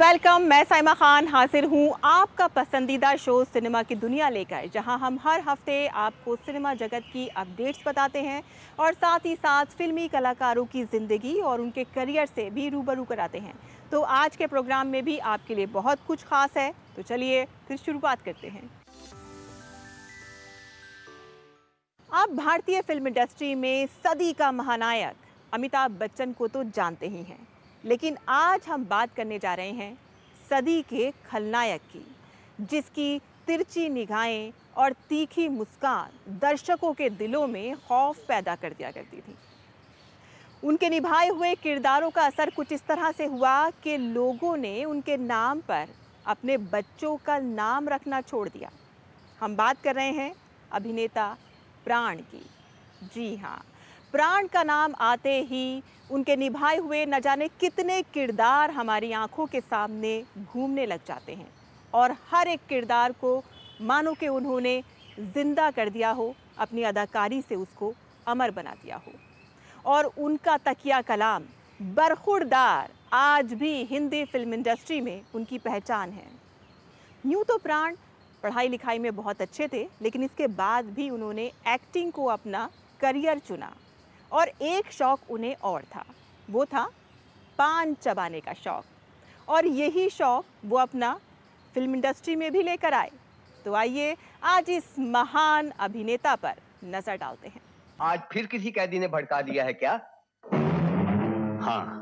Welcome. मैं साइमा खान हाजिर हूँ आपका पसंदीदा शो सिनेमा की दुनिया लेकर, जहां हम हर हफ्ते आपको सिनेमा जगत की अपडेट्स बताते हैं और साथ ही साथ फिल्मी कलाकारों की ज़िंदगी और उनके करियर से भी रूबरू कराते हैं। तो आज के प्रोग्राम में भी आपके लिए बहुत कुछ खास है, तो चलिए फिर शुरुआत करते हैं। आप भारतीय फिल्म इंडस्ट्री में सदी का महानायक अमिताभ बच्चन को तो जानते ही हैं, लेकिन आज हम बात करने जा रहे हैं सदी के खलनायक की, जिसकी तिरछी निगाहें और तीखी मुस्कान दर्शकों के दिलों में खौफ पैदा कर दिया करती थी। उनके निभाए हुए किरदारों का असर कुछ इस तरह से हुआ कि लोगों ने उनके नाम पर अपने बच्चों का नाम रखना छोड़ दिया। हम बात कर रहे हैं अभिनेता प्राण की। जी हाँ, प्राण का नाम आते ही उनके निभाए हुए न जाने कितने किरदार हमारी आंखों के सामने घूमने लग जाते हैं और हर एक किरदार को मानो कि उन्होंने जिंदा कर दिया हो, अपनी अदाकारी से उसको अमर बना दिया हो। और उनका तकिया कलाम बरखुरदार आज भी हिंदी फिल्म इंडस्ट्री में उनकी पहचान है। यूँ तो प्राण पढ़ाई लिखाई में बहुत अच्छे थे, लेकिन इसके बाद भी उन्होंने एक्टिंग को अपना करियर चुना और एक शौक उन्हें और था, वो था पान चबाने का शौक। और यही शौक वो अपना फिल्म इंडस्ट्री में भी लेकर आए। तो आइए आज इस महान अभिनेता पर नजर डालते हैं। आज फिर किसी कैदी ने भड़का दिया है क्या? हाँ,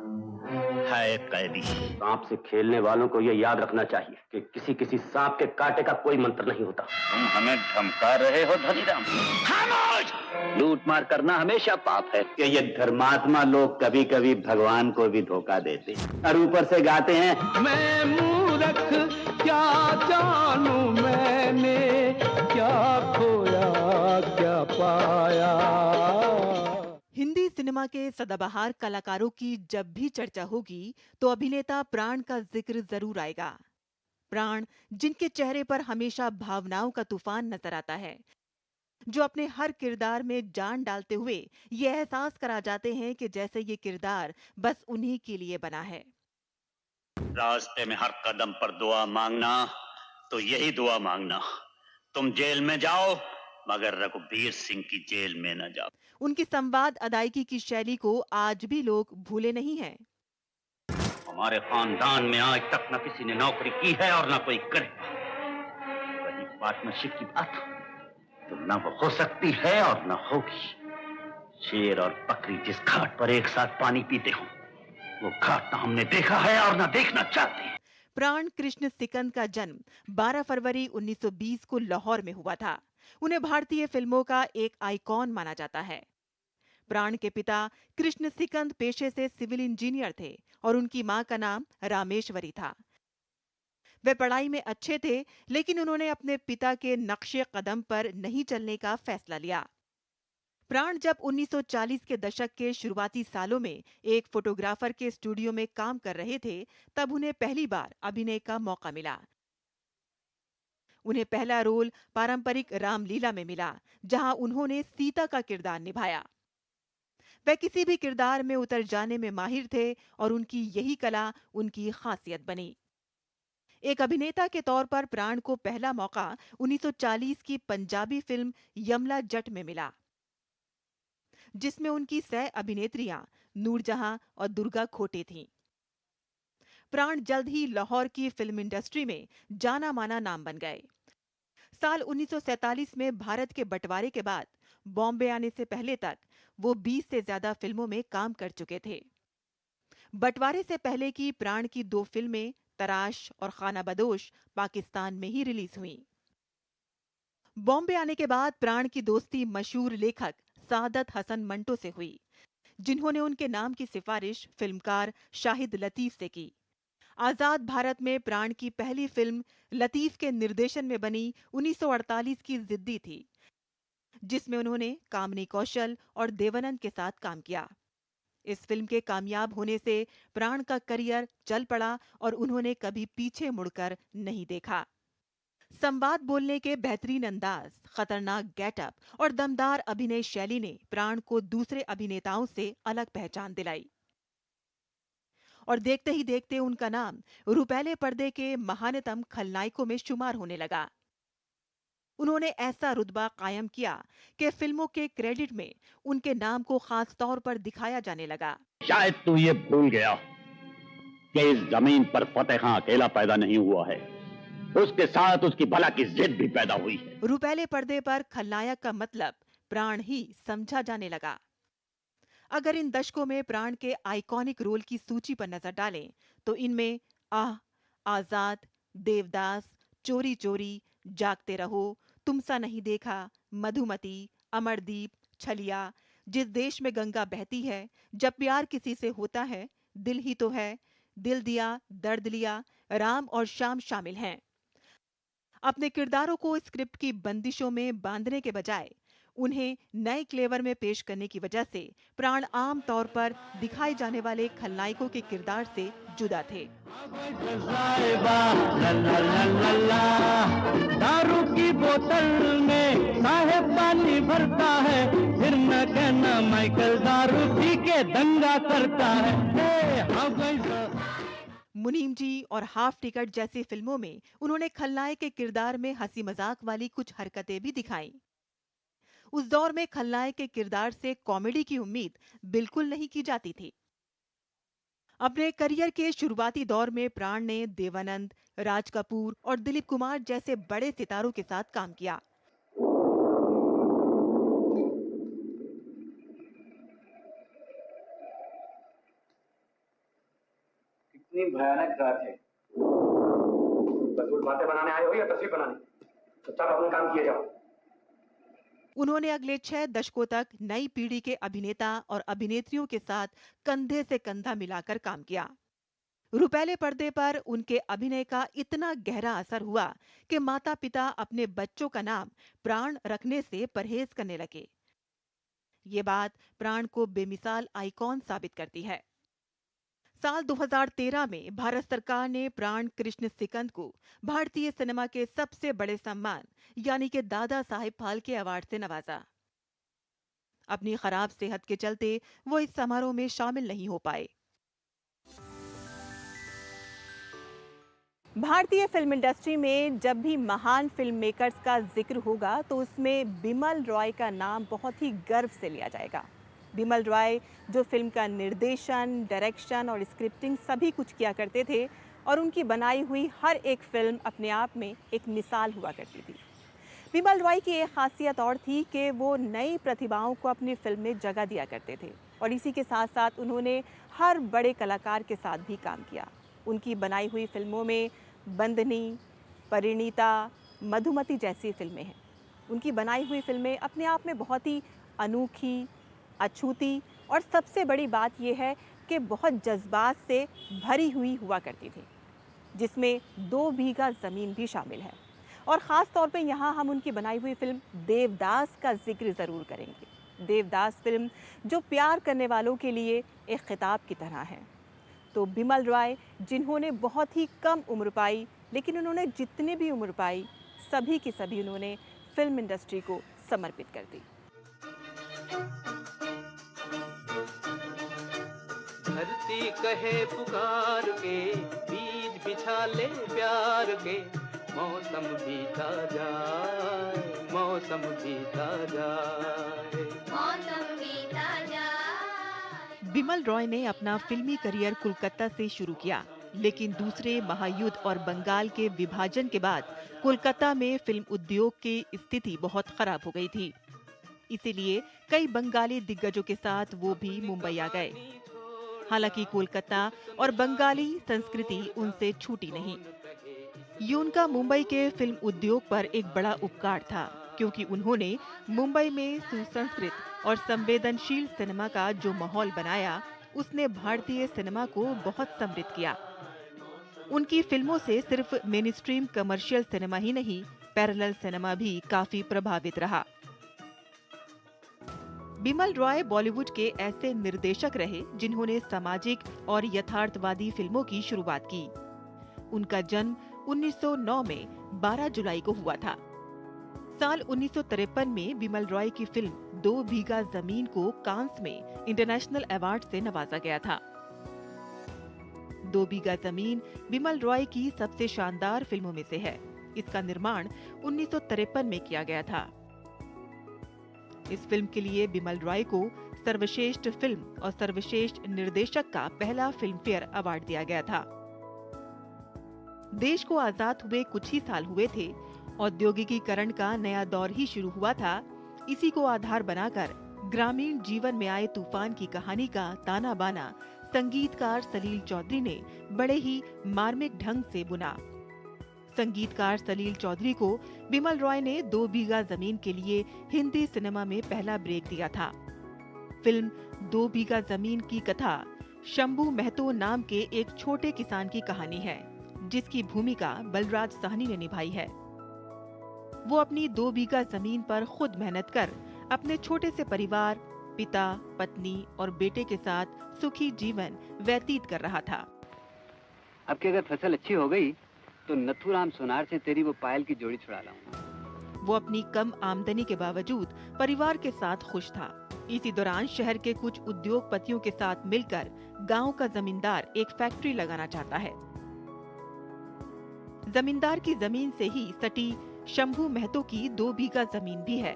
है एक कैदी। सांप से खेलने वालों को यह याद रखना चाहिए कि किसी किसी सांप के कांटे का कोई मंत्र नहीं होता। तुम हमें धमका रहे हो धनीराम? खामोश! लूट मार करना हमेशा पाप है कि ये धर्मात्मा लोग कभी कभी भगवान को भी धोखा देते हैं और ऊपर से गाते हैं, मैं मूर्ख क्या जानूं मैंने क्या खोया क्या पाया। हिंदी सिनेमा के सदाबहार कलाकारों की जब भी चर्चा होगी तो अभिनेता प्राण का जिक्र जरूर आएगा। प्राण, जिनके चेहरे पर हमेशा भावनाओं का तूफान नजर आता है, जो अपने हर किरदार में जान डालते हुए ये एहसास करा जाते हैं कि जैसे ये किरदार बस उन्हीं के लिए बना है। रास्ते में हर कदम पर दुआ मांगना तो यही दुआ मांगना, तुम जेल में जाओ मगर रघुवीर सिंह की जेल में न जाओ। उनकी संवाद अदायगी की शैली को आज भी लोग भूले नहीं हैं। हमारे खानदान में आज तक न किसी ने नौकरी की है और न कोई करेगा। वही पार्टनरशिप की बात तो न वो हो सकती है और न होगी। शेर और बकरी जिस घाट पर एक साथ पानी पीते हो, वो घाट न हमने देखा है और न देखना चाहते हैं। प्राण कृष्ण सिकंद का जन्म 12 फरवरी 1920 को लाहौर में हुआ था। उन्हें भारतीय फिल्मों का एक आइकॉन माना जाता है। प्राण के पिता कृष्ण सिकंद पेशे से सिविल इंजीनियर थे और उनकी मां का नाम रामेश्वरी था। वे पढ़ाई में अच्छे थे, लेकिन उन्होंने अपने पिता के नक्शे कदम पर नहीं चलने का फैसला लिया। प्राण जब 1940 के दशक के शुरुआती सालों में एक फोटोग्राफर के स्टूडियो में काम कर रहे थे, तब उन्हें पहली बार अभिनय का मौका मिला। उन्हें पहला रोल पारंपरिक रामलीला में मिला, जहां उन्होंने सीता का किरदार निभाया। वे किसी भी किरदार में उतर जाने में माहिर थे और उनकी यही कला उनकी खासियत बनी। एक अभिनेता के तौर पर प्राण को पहला मौका 1940 की पंजाबी फिल्म यमला जट में मिला, जिसमें उनकी सह अभिनेत्रियां नूरजहां और दुर्गा खोटे थीं। प्राण जल्द ही लाहौर की फिल्म इंडस्ट्री में जाना माना नाम बन गए। साल 1947 में भारत के बंटवारे के बाद बॉम्बे आने से पहले तक वो 20 से ज्यादा फिल्मों में काम कर चुके थे। बंटवारे से पहले की प्राण की 2 फिल्में तराश और खाना बदोश पाकिस्तान में ही रिलीज हुई। बॉम्बे आने के बाद प्राण की दोस्ती मशहूर लेखक सादत हसन मंटो से हुई, जिन्होंने उनके नाम की सिफारिश फिल्मकार शाहिद लतीफ से की। आजाद भारत में प्राण की पहली फिल्म लतीफ के निर्देशन में बनी 1948 की जिद्दी थी, जिसमें उन्होंने कामनी कौशल और देवानंद के साथ काम किया। इस फिल्म के कामयाब होने से प्राण का करियर चल पड़ा और उन्होंने कभी पीछे मुड़कर नहीं देखा। संवाद बोलने के बेहतरीन अंदाज, खतरनाक गेटअप और दमदार अभिनय शैली ने प्राण को दूसरे अभिनेताओं से अलग पहचान दिलाई। और देखते ही देखते उनका नाम रुपैले पर्दे के महानतम खलनायकों में शुमार होने लगा। उन्होंने ऐसा रुतबा कायम किया कि फिल्मों के क्रेडिट में उनके नाम को खास तौर पर दिखाया जाने लगा। शायद तू ये भूल गया कि इस जमीन पर फतेह खां अकेला पैदा नहीं हुआ है, उसके साथ उसकी भला की जिद भी पैदा हुई है। रुपैले पर्दे पर खलनायक का मतलब प्राण ही समझा जाने लगा। अगर इन दशकों में प्राण के आइकॉनिक रोल की सूची पर नजर डालें तो इनमें आह, आजाद, देवदास, चोरी चोरी, जागते रहो, तुमसा नहीं देखा, मधुमती, अमरदीप, छलिया, जिस देश में गंगा बहती है, जब प्यार किसी से होता है, दिल ही तो है, दिल दिया दर्द लिया, राम और शाम शामिल हैं। अपने किरदारों को स्क्रिप्ट की बंदिशों में बांधने के बजाय उन्हें नए क्लेवर में पेश करने की वजह से प्राण आम तौर पर दिखाए जाने वाले खलनायकों के किरदार से जुदा थे। दारू की बोतल में साहेब पानी भरता है, फिर न कहना माइकल दारू पी के दंगा करता है। मुनीम जी और हाफ टिकट जैसी फिल्मों में उन्होंने खलनायक के किरदार में हंसी मजाक वाली कुछ हरकतें भी दिखाई। उस दौर में खलनायक के किरदार से कॉमेडी की उम्मीद बिल्कुल नहीं की जाती थी। अपने करियर के शुरुआती दौर में प्राण ने देवानंद, राज कपूर और दिलीप कुमार जैसे बड़े सितारों के साथ काम किया। कितनी भयानक रात है। बस बातें बनाने आए हो या तस्वीर बनाने? चुपचाप अपना काम किए जाओ। उन्होंने अगले 6 दशकों तक नई पीढ़ी के अभिनेता और अभिनेत्रियों के साथ कंधे से कंधा मिलाकर काम किया। रुपैले पर्दे पर उनके अभिनय का इतना गहरा असर हुआ कि माता-पिता अपने बच्चों का नाम प्राण रखने से परहेज करने लगे। ये बात प्राण को बेमिसाल आइकॉन साबित करती है। साल 2013 में भारत सरकार ने प्राण कृष्ण सिकंद को भारतीय सिनेमा के सबसे बड़े सम्मान यानी कि दादा साहेब फाल्के अवार्ड से नवाजा। अपनी खराब सेहत के चलते वो इस समारोह में शामिल नहीं हो पाए। भारतीय फिल्म इंडस्ट्री में जब भी महान फिल्म मेकर्स का जिक्र होगा तो उसमें बिमल रॉय का नाम बहुत ही गर्व से लिया जाएगा। बिमल रॉय जो फिल्म का निर्देशन, डायरेक्शन और स्क्रिप्टिंग सभी कुछ किया करते थे और उनकी बनाई हुई हर एक फिल्म अपने आप में एक मिसाल हुआ करती थी। बिमल रॉय की एक खासियत और थी कि वो नई प्रतिभाओं को अपनी फिल्म में जगह दिया करते थे और इसी के साथ साथ उन्होंने हर बड़े कलाकार के साथ भी काम किया। उनकी बनाई हुई फिल्मों में बंदनी, परिणीता, मधुमती जैसी फिल्में हैं। उनकी बनाई हुई फिल्में अपने आप में बहुत ही अनोखी, अछूती और सबसे बड़ी बात यह है कि बहुत जज्बात से भरी हुई हुआ करती थी, जिसमें 2 बीघा ज़मीन भी शामिल है। और ख़ास तौर पे यहाँ हम उनकी बनाई हुई फिल्म देवदास का जिक्र ज़रूर करेंगे। देवदास फिल्म जो प्यार करने वालों के लिए एक खिताब की तरह है। तो बिमल रॉय जिन्होंने बहुत ही कम उम्र पाई, लेकिन उन्होंने जितनी भी उम्र पाई सभी की सभी उन्होंने फिल्म इंडस्ट्री को समर्पित कर दी। धरती कहे पुकार के, बीज बिछा ले प्यार के, मौसम बीता जाए, मौसम बीता जाए, मौसम बीता जाए। बिमल रॉय ने अपना फिल्मी करियर कोलकाता से शुरू किया, लेकिन दूसरे महायुद्ध और बंगाल के विभाजन के बाद कोलकाता में फिल्म उद्योग की स्थिति बहुत खराब हो गई थी। इसीलिए कई बंगाली दिग्गजों के साथ वो भी मुंबई आ गए। हालांकि कोलकाता और बंगाली संस्कृति उनसे छूटी नहीं। ये उनका मुंबई के फिल्म उद्योग पर एक बड़ा उपकार था, क्योंकि उन्होंने मुंबई में सुसंस्कृत और संवेदनशील सिनेमा का जो माहौल बनाया, उसने भारतीय सिनेमा को बहुत समृद्ध किया। उनकी फिल्मों से सिर्फ मेनस्ट्रीम कमर्शियल सिनेमा ही नहीं, पैरेलल सिनेमा भी काफी प्रभावित रहा। बिमल रॉय बॉलीवुड के ऐसे निर्देशक रहे जिन्होंने सामाजिक और यथार्थवादी फिल्मों की शुरुआत की। उनका जन्म 1909 में 12 जुलाई को हुआ था। साल 1953 में बिमल रॉय की फिल्म 2 बीघा जमीन को कांस में इंटरनेशनल अवार्ड से नवाजा गया था। दो बीघा जमीन बिमल रॉय की सबसे शानदार फिल्मों में से है। इसका निर्माण 1953 में किया गया था। इस फिल्म के लिए बिमल रॉय को सर्वश्रेष्ठ फिल्म और सर्वश्रेष्ठ निर्देशक का पहला फिल्म फेयर अवार्ड दिया गया था। देश को आजाद हुए कुछ ही साल हुए थे, औद्योगिकीकरण का नया दौर ही शुरू हुआ था। इसी को आधार बनाकर ग्रामीण जीवन में आए तूफान की कहानी का ताना बाना संगीतकार सलील चौधरी ने बड़े ही मार्मिक ढंग से बुना। संगीतकार सलील चौधरी को बिमल रॉय ने दो बीघा जमीन के लिए हिंदी सिनेमा में पहला ब्रेक दिया था। फिल्म दो बीघा जमीन की कथा शंभू महतो नाम के एक छोटे किसान की कहानी है, जिसकी भूमिका बलराज साहनी ने निभाई है। वो अपनी दो बीघा जमीन पर खुद मेहनत कर अपने छोटे से परिवार, पिता, पत्नी और बेटे के साथ सुखी जीवन व्यतीत कर रहा था। अब की अगर फसल अच्छी हो गई तो नथुराम सोनार से तेरी वो पायल की जोड़ी छुड़ा लाऊंगा। वो अपनी कम आमदनी के बावजूद परिवार के साथ खुश था। इसी दौरान शहर के कुछ उद्योगपतियों के साथ मिलकर गांव का जमींदार एक फैक्ट्री लगाना चाहता है। जमींदार की जमीन से ही सटी शंभू महतो की दो बीघा जमीन भी है।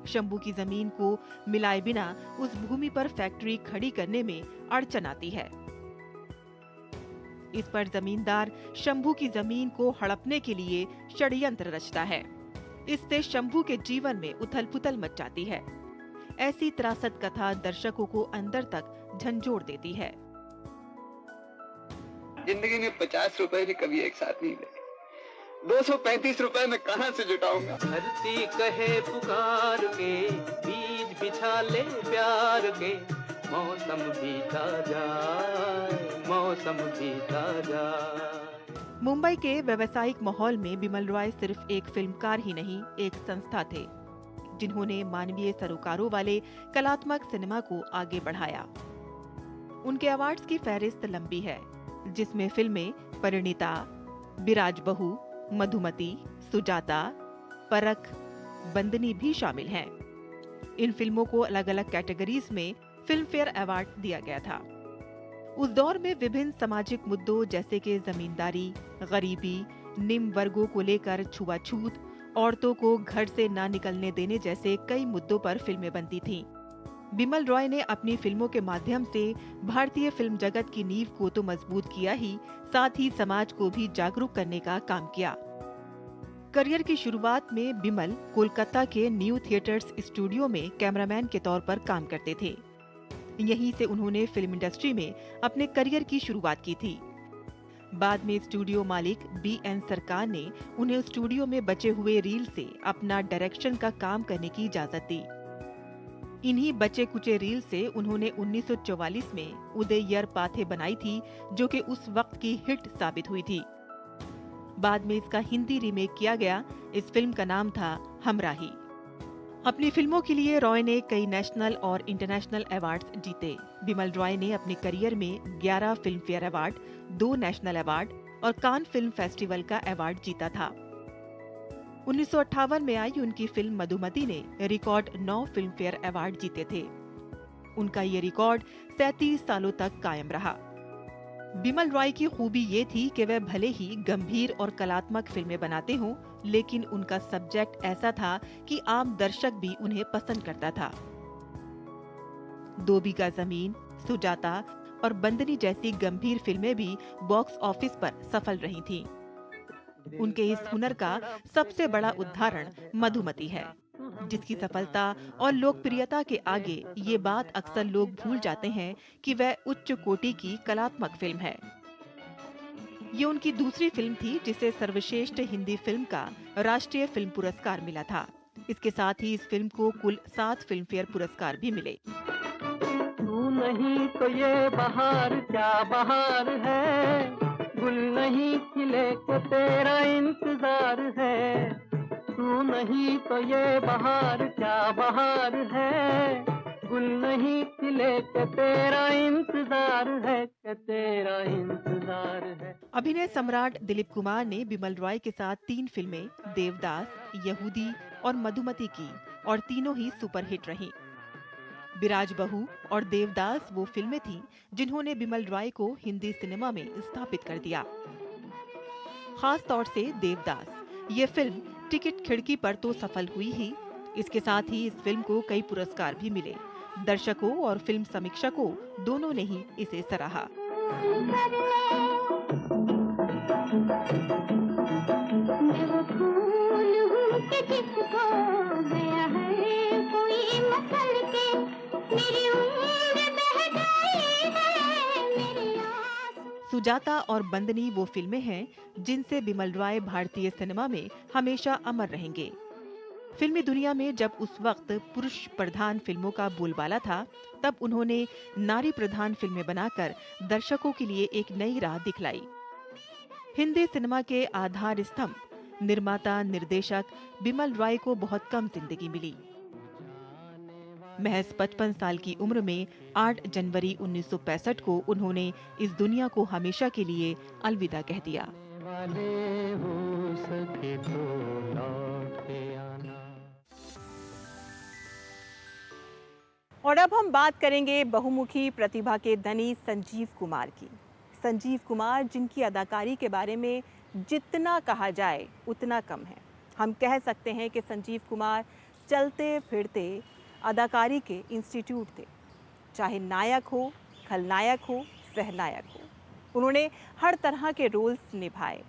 शंभू की जमीन को मिलाए बिना उस भूमि पर फैक्ट्री खड़ी करने में अड़चन आती है। इस पर जमींदार शंभू की जमीन को हड़पने के लिए षड्यंत्र रचता है। इससे शंभू के जीवन में उथल-पुथल मच जाती है। ऐसी त्रासद कथा दर्शकों को अंदर तक झंझोड़ देती है। जिंदगी में 50 रुपए भी कभी एक साथ नहीं मिले। 235 रुपए में कहां से जुटाऊंगा? धरती कहे पुकार के, बीज बिछा ले प्यार के, मौसम बीता जाए, मौसम बीता जाए। मुंबई के व्यवसायिक माहौल में बिमल रॉय सिर्फ एक फिल्मकार ही नहीं, एक संस्था थे, जिन्होंने मानवीय सरोकारों वाले कलात्मक सिनेमा को आगे बढ़ाया। उनके अवार्ड्स की फहरिस्त लंबी है, जिसमें फिल्में परिणीता, बिराज बहू, मधुमती, सुजाता, परख, बंदनी भी शामिल हैं। इन फिल्मों को अलग अलग कैटेगरीज में फिल्म फेयर अवार्ड दिया गया था। उस दौर में विभिन्न सामाजिक मुद्दों जैसे कि जमींदारी, गरीबी, निम्न वर्गों को लेकर छुआछूत, औरतों को घर से ना निकलने देने जैसे कई मुद्दों पर फिल्में बनती थीं। बिमल रॉय ने अपनी फिल्मों के माध्यम से भारतीय फिल्म जगत की नींव को तो मजबूत किया ही, साथ ही समाज को भी जागरूक करने का काम किया। करियर की शुरुआत में बिमल कोलकाता के न्यू थिएटर्स स्टूडियो में कैमरामैन के तौर पर काम करते थे। यहीं से उन्होंने फिल्म इंडस्ट्री में अपने करियर की शुरुआत की थी। बाद में स्टूडियो मालिक BN सरकार ने उन्हें स्टूडियो में बचे हुए रील से अपना डायरेक्शन का काम करने की इजाजत दी। इन्हीं बचे कुचे रील से उन्होंने 1944 में उदययर पाथे बनाई थी, जो कि उस वक्त की हिट साबित हुई थी। बाद में इसका हिंदी रीमेक किया गया। इस फिल्म का नाम था हमराही। अपनी फिल्मों के लिए रॉय ने कई नेशनल और इंटरनेशनल अवार्ड्स जीते। बिमल रॉय ने अपने करियर में 11 film fair award, 2 national award और कान फिल्म फेस्टिवल का अवार्ड जीता था। 1958 में आई उनकी फिल्म मधुमती ने रिकॉर्ड 9 फिल्म फेयर अवार्ड जीते थे। उनका ये रिकॉर्ड 37 सालों तक कायम रहा। बिमल रॉय की खूबी ये थी कि वह भले ही गंभीर और कलात्मक फिल्में बनाते हों, लेकिन उनका सब्जेक्ट ऐसा था कि आम दर्शक भी उन्हें पसंद करता था। दो बीघा जमीन, सुजाता और बंदनी जैसी गंभीर फिल्में भी बॉक्स ऑफिस पर सफल रही थीं। उनके इस हुनर का सबसे बड़ा उदाहरण मधुमती है, जिसकी सफलता और लोकप्रियता के आगे ये बात अक्सर लोग भूल जाते हैं कि वह उच्च कोटि की कलात्मक फिल्म है। ये उनकी दूसरी फिल्म थी जिसे सर्वश्रेष्ठ हिंदी फिल्म का राष्ट्रीय फिल्म पुरस्कार मिला था। इसके साथ ही इस फिल्म को कुल 7 फिल्म फेयर पुरस्कार भी मिले। तू नहीं तो ये बहार क्या बहार है, गुल नहीं खिले को तेरा इंतजार है। तू नहीं तो ये बहार क्या बहार है, गुल नहीं खिले के तेरा इंतजार है, के तेरा इंतजार है। अभिनय सम्राट दिलीप कुमार ने बिमल रॉय के साथ 3 फिल्में देवदास, यहूदी और मधुमती की, और तीनों ही सुपरहिट रहीं। बिराज बहू और देवदास वो फिल्में थीं जिन्होंने बिमल रॉय को हिंदी सिनेमा में स्थापित कर दिया। खास तौर से देवदास ये फिल्म टिकट खिड़की पर तो सफल हुई ही, इसके साथ ही इस फिल्म को कई पुरस्कार भी मिले। दर्शकों और फिल्म समीक्षकों दोनों ने ही इसे सराहा। सुजाता और बंदनी वो फिल्में हैं जिनसे बिमल रॉय भारतीय सिनेमा में हमेशा अमर रहेंगे। फिल्मी दुनिया में जब उस वक्त पुरुष प्रधान फिल्मों का बोलबाला था, तब उन्होंने नारी प्रधान फिल्में बनाकर दर्शकों के लिए एक नई राह दिखलाई। हिंदी सिनेमा के आधार स्तंभ निर्माता निर्देशक बिमल रॉय को बहुत कम जिंदगी मिली। महज 55 साल की उम्र में 8 जनवरी 1965 को उन्होंने इस दुनिया को हमेशा के लिए अलविदा कह दिया। और अब हम बात करेंगे बहुमुखी प्रतिभा के धनी संजीव कुमार की। संजीव कुमार जिनकी अदाकारी के बारे में जितना कहा जाए उतना कम है। हम कह सकते हैं कि संजीव कुमार चलते फिरते अदाकारी के इंस्टीट्यूट थे। चाहे नायक हो, खलनायक हो, सहनायक हो, उन्होंने हर तरह के रोल्स निभाए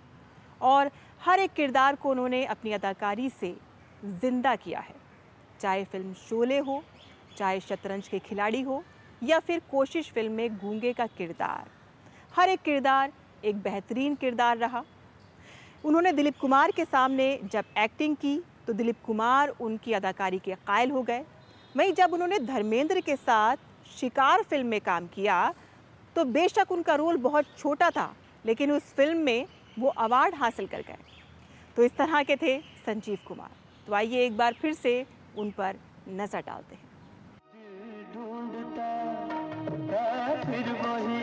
और हर एक किरदार को उन्होंने अपनी अदाकारी से जिंदा किया है। चाहे फिल्म शोले हो, चाहे शतरंज के खिलाड़ी हो, या फिर कोशिश फिल्म में गूंगे का किरदार, हर एक किरदार एक बेहतरीन किरदार रहा। उन्होंने दिलीप कुमार के सामने जब एक्टिंग की तो दिलीप कुमार उनकी अदाकारी के कायल हो गए। वहीं जब उन्होंने धर्मेंद्र के साथ शिकार फिल्म में काम किया तो बेशक उनका रोल बहुत छोटा था, लेकिन उस फिल्म में वो अवार्ड हासिल कर गए। तो इस तरह के थे संजीव कुमार। तो आइए एक बार फिर से उन पर नजर डालते हैं। फिर वही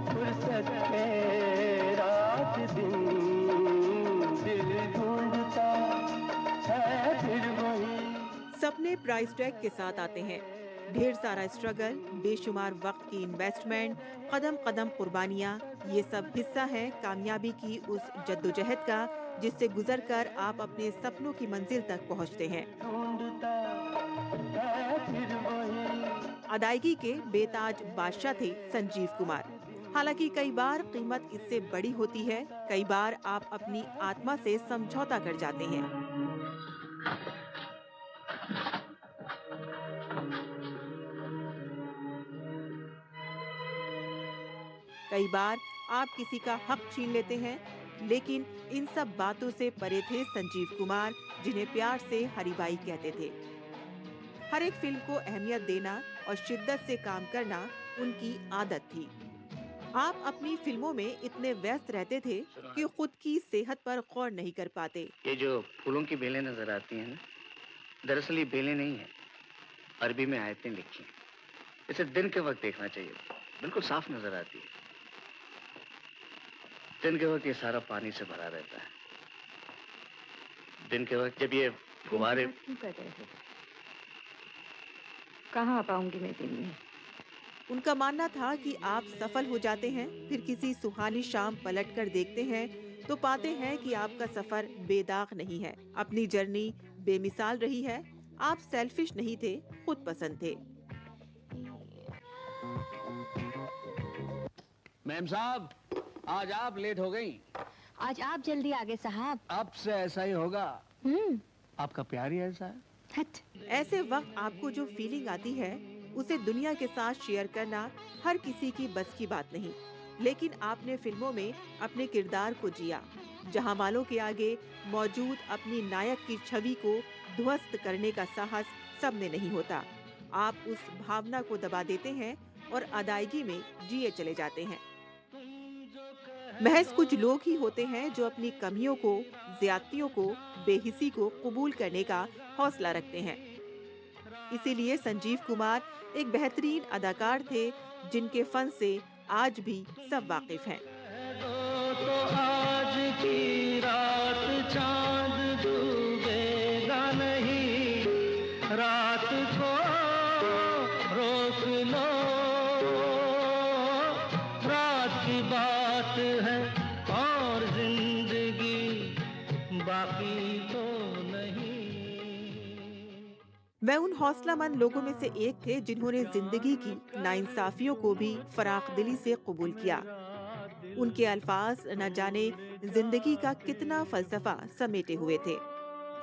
फुर्सत के रात दिन दिल ढूंढता है, फिर वही। सपने प्राइस टैग के साथ आते हैं। ढेर सारा स्ट्रगल, बेशुमार वक्त की इन्वेस्टमेंट, कदम कदम कुर्बानियाँ, ये सब हिस्सा है कामयाबी की उस जद्दोजहद का जिससे गुजरकर आप अपने सपनों की मंजिल तक पहुँचते हैं। अदायगी के बेताज बादशाह थे संजीव कुमार। हालांकि कई बार कीमत इससे बड़ी होती है, कई बार आप अपनी आत्मा से समझौता कर जाते हैं। कई बार आप किसी का हक छीन लेते हैं, लेकिन इन सब बातों से परे थे संजीव कुमार, जिन्हें प्यार से हरिबाई कहते थे। हर एक फिल्म को अहमियत देना और शिद्दत से काम करना उनकी आदत थी। आप अपनी फिल्मों में इतने व्यस्त रहते थे कि खुद की सेहत पर गौर नहीं कर पाते। ये जो फूलों की बेलें नजर आती हैं ना, दरअसल ये बेलें नहीं है, अरबी में आयतें लिखी हैं। इसे दिन के वक्त देखना चाहिए, बिल्कुल साफ नजर आती है। दिन के वक्त ये सारा पानी से भरा रहता है। दिन के वक्त जब ये फुहारे कहाँ आ पाऊंगी मैं दिन में। उनका मानना था कि आप सफल हो जाते हैं, फिर किसी सुहानी शाम पलटकर देखते हैं तो पाते हैं कि आपका सफर बेदाग नहीं है। अपनी जर्नी बेमिसाल रही है। आप सेल्फिश नहीं थे, खुद पसंद थे। मैम साहब, आज आप लेट हो गई। आज आप जल्दी आ गए साहब। अब से ऐसा ही होगा। आपका प्यार ही ऐसा है। हट। ऐसे वक्त आपको जो फीलिंग आती है उसे दुनिया के साथ शेयर करना हर किसी की बस की बात नहीं, लेकिन आपने फिल्मों में अपने किरदार को जिया। जहां वालों के आगे मौजूद अपनी नायक की छवि को ध्वस्त करने का साहस सब में नहीं होता। आप उस भावना को दबा देते हैं और अदायगी में जिए चले जाते हैं। महज कुछ लोग ही होते हैं जो अपनी कमियों को, ज्यादतियों को, बेहिसी को कबूल करने का हौसला रखते हैं। इसीलिए संजीव कुमार एक बेहतरीन अदाकार थे जिनके फन से आज भी सब वाकिफ हैं। तो आज की रात चांद डूबेगा नहीं, रात को है और जिंदगी बाकी तो नहीं। वह उन हौसलामंद लोगों में से एक थे जिन्होंने जिंदगी की नाइंसाफियों को भी फराख दिली से कबूल किया। उनके अल्फाज न जाने जिंदगी का कितना फलसफा समेटे हुए थे,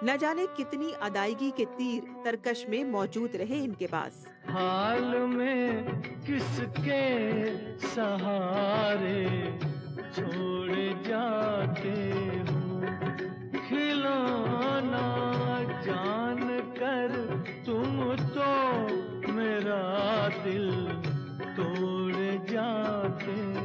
न जाने कितनी अदायगी के तीर तरकश में मौजूद रहे इनके पास। हाल में किसके सहारे छोड़ जाते हो, खिलौना जान कर तुम तो मेरा दिल तोड़ जाते हो।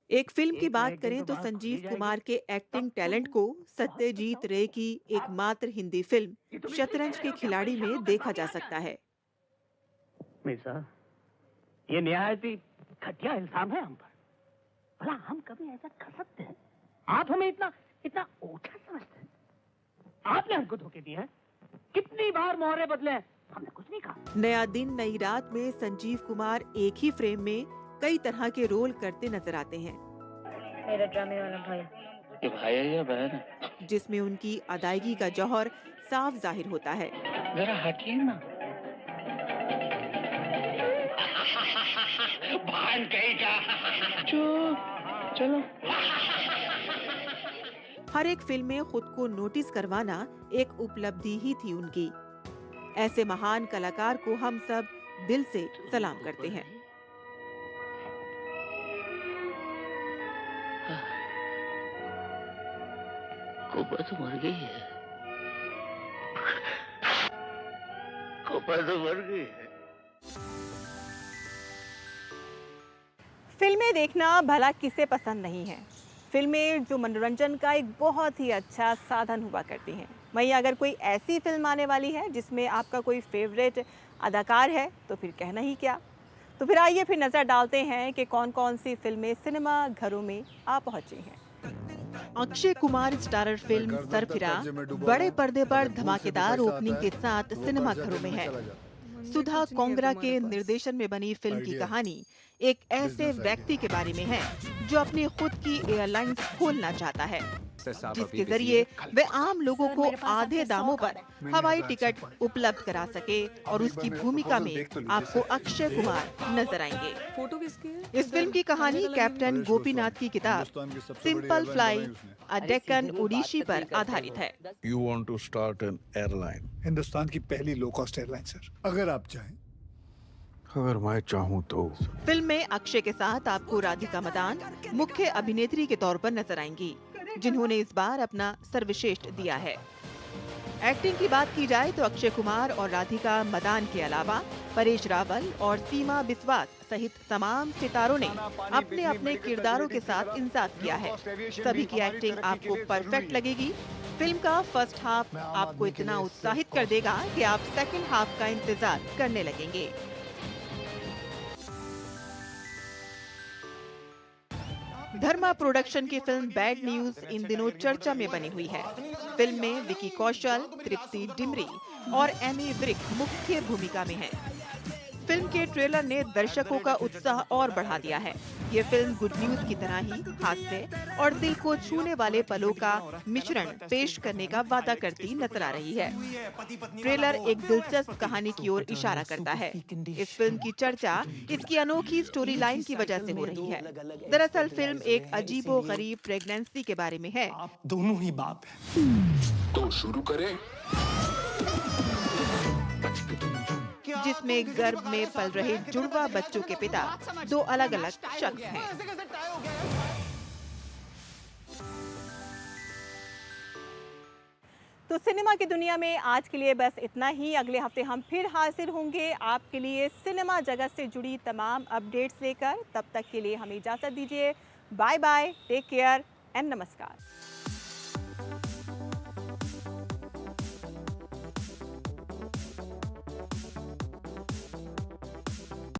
एक फिल्म की बात करें तो संजीव कुमार के एक्टिंग टैलेंट को सत्यजीत रे की एकमात्र हिंदी फिल्म शतरंज के खिलाड़ी में देखा जा सकता है। मिर्जा, ये निहायत ही घटिया इल्जाम है हम पर। भला हम कभी ऐसा कर सकते हैं? आप हमें इतना इतना ओछा समझते हैं? आपने हमको धोखे दिए हैं। कितनी बार मोहरे बदले हैं, हमने कुछ नहीं कहा। नया दिन नई रात में संजीव कुमार एक ही फ्रेम में कई तरह के रोल करते नजर आते हैं। मेरा ड्रामे वाला भाई। ये भाई है या बहन है? जिसमें उनकी अदायगी का जौहर साफ जाहिर होता है। जरा हटिए ना। भान कहीं का। चलो। हर एक फिल्म में खुद को नोटिस करवाना एक उपलब्धि ही थी उनकी। ऐसे महान कलाकार को हम सब दिल से सलाम करते हैं। कोपा तो मर गई है। कोपा तो मर गई है। फिल्में देखना भला किसे पसंद नहीं है। फिल्में जो मनोरंजन का एक बहुत ही अच्छा साधन हुआ करती हैं। वहीं अगर कोई ऐसी फिल्म आने वाली है जिसमें आपका कोई फेवरेट अदाकार है तो फिर कहना ही क्या। तो फिर आइए फिर नज़र डालते हैं कि कौन कौन सी फिल्में सिनेमा घरों में आ पहुंची हैं। अक्षय कुमार स्टारर फिल्म सरफिरा बड़े पर्दे पर धमाकेदार ओपनिंग के साथ सिनेमा घरों में है। सुधा कोंगरा के निर्देशन में बनी फिल्म की कहानी एक ऐसे व्यक्ति के बारे में है जो अपनी खुद की एयरलाइंस खोलना चाहता है, जिसके जरिए वे आम लोगों को आधे दामों पर हवाई टिकट उपलब्ध करा सके। और उसकी भूमिका में आपको अक्षय कुमार नजर आएंगे। फोटो किसकी है? इस फिल्म की कहानी कैप्टन गोपीनाथ की किताब simple fly a Deccan odyssey पर आधारित है। You want to start an airline? Hindustan की पहली लो कॉस्ट एयरलाइन सर, अगर आप चाहें। अगर मैं चाहूँ तो। फिल्म में अक्षय के साथ आपको राधिका मदान मुख्य अभिनेत्री के तौर पर नजर आएंगी, जिन्होंने इस बार अपना सर्वश्रेष्ठ दिया है। एक्टिंग की बात की जाए तो अक्षय कुमार और राधिका मदान के अलावा परेश रावल और सीमा बिस्वास सहित तमाम सितारों ने अपने अपने किरदारों के साथ इंसाफ किया है। सभी की एक्टिंग आपको परफेक्ट लगेगी। फिल्म का फर्स्ट हाफ आपको इतना उत्साहित कर देगा कि आप सेकंड हाफ का इंतजार करने लगेंगे। धर्मा प्रोडक्शन की फिल्म बैड न्यूज इन दिनों चर्चा में बनी हुई है। फिल्म में विकी कौशल, तृप्ति डिमरी और एमी विर्क मुख्य भूमिका में हैं। फिल्म के ट्रेलर ने दर्शकों का उत्साह और बढ़ा दिया है। ये फिल्म गुड न्यूज की तरह ही हास्य और दिल को छूने वाले पलों का मिश्रण पेश करने का वादा करती नजर आ रही है। ट्रेलर एक दिलचस्प कहानी की ओर इशारा करता है। इस फिल्म की चर्चा इसकी अनोखी स्टोरी लाइन की वजह से हो रही है। दरअसल फिल्म एक अजीबोगरीब प्रेगनेंसी के बारे में है। आप दोनों ही बाप हैं। तो शुरू करें। जिसमें गर्भ में पल रहे जुड़वा बच्चों के पिता दो अलग अलग शख्स हैं। तो सिनेमा की दुनिया में आज के लिए बस इतना ही। अगले हफ्ते हम फिर हाजिर होंगे आपके लिए सिनेमा जगत से जुड़ी तमाम अपडेट्स लेकर। तब तक के लिए हमें इजाज़त दीजिए। Bye bye, take care and नमस्कार।